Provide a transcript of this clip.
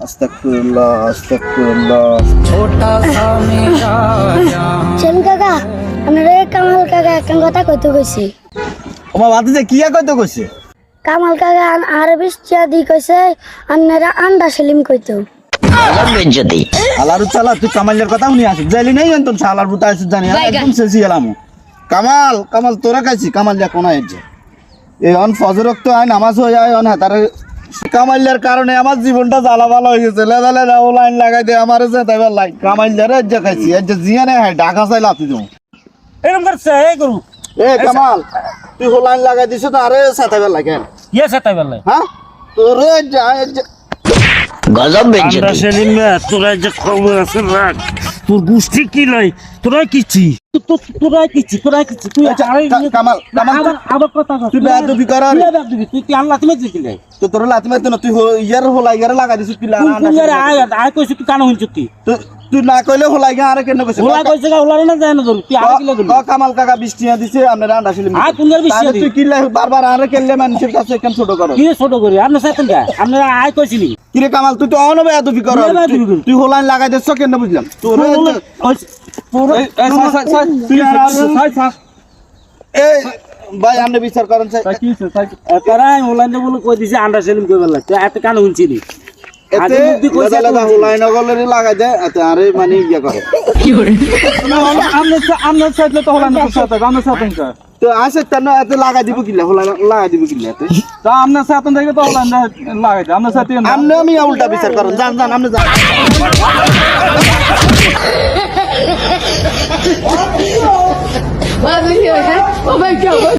আস্তাগফিরুল্লাহ আস্তাগফিরুল্লাহ। छोटा सा मेरा जहां চেন কাকা আপনারা কামাল কাকা একটা কথা কইতে কইছি। ওমা বাতিতে কি কইতে কইছে? কামাল কাকা আর 20 টা দি কইছে আপনারা আন্ডা সেলিম কইতো। আলারু চালা তুই কামালের কথা শুনি আসিস যাইলি নাই অন্তন শালার বুতা আসিস জানি একদম শেষই গেলাম। কামাল কামাল তোরা কাইছি কামাল যা কোনা হচ্ছে এই অন ফজরক তো আয় নামাজ হয়ে যায় অন হাতারে কামাইলের কারণে আমার জীবনটা জ্বালা ভালো হয়ে গেছে লেদালে যাও লাইন লাগাই দে আমার তাইবার লাই কামাইলের যে খাইছি এই যে জিয়ানে হ্যাঁ ঢাকা চাই লাতি দেবো এরকম করছে এই করু এ কামাল তুই হো লাইন লাগাই দিছ তো আরে সাতাইবার লাগে ইয়ে সাতাই বেলায় হ্যাঁ তোরে যা আমরা সেলিম তোরা যে খবর আছে রাখ তোর গোষ্ঠী কি লয় তোরা কিছি তোরা কিছি তুই কামাল কামাল আবার কথা কর তুই বেয়াদবি কর আর তুই কি আল্লাহ তুমি দিছিলে তো তোর লাতি মারতে না তুই ইয়ার হোলা ইয়ার লাগাই দিছিস তুই তুই আয় কইছ তুই কানা হইছ তুই না কইলে হোলা গা আরে কেন কইছিস ওলা কইছে ওলা না যায় না ধর তুই আরে কি লাগল কামাল কাকা বৃষ্টিয়া দিছে আমরা রান্না ছিলাম আয় কুঞ্জার বেশি তুই কি বারবার আরে কেলে মানুষের কাছে কেন ছোট করো কি ছোট করি আপনি সাইতেন গা আপনারা আয় কইছিনি কি রে কামাল তুই তো অন বেয়াদবি কর তুই হোলা লাগাই দিছ কেন বুঝলাম তোর এই ভাই আমরা বিচার করেন তারা অনলাইনে বলে কই দিছে আন্ডা সেলিম কইবার লাগতে এত কান হুনছিনি এতে লাগা লাগা হোলাই নগলের লাগাই দে এতে আরে মানে ইয়া করে আমরা সাইতে তো হলান তো সাথে আমরা সাথে তো আসে তেন এতে লাগাই দিব কিলা হোলা লাগাই দিব কিলা এতে তা আমরা সাথে থেকে তো হলান লাগাই দে আমরা সাথে আমনে আমি উল্টা বিচার করেন জান জান আমনে জান Oh my God.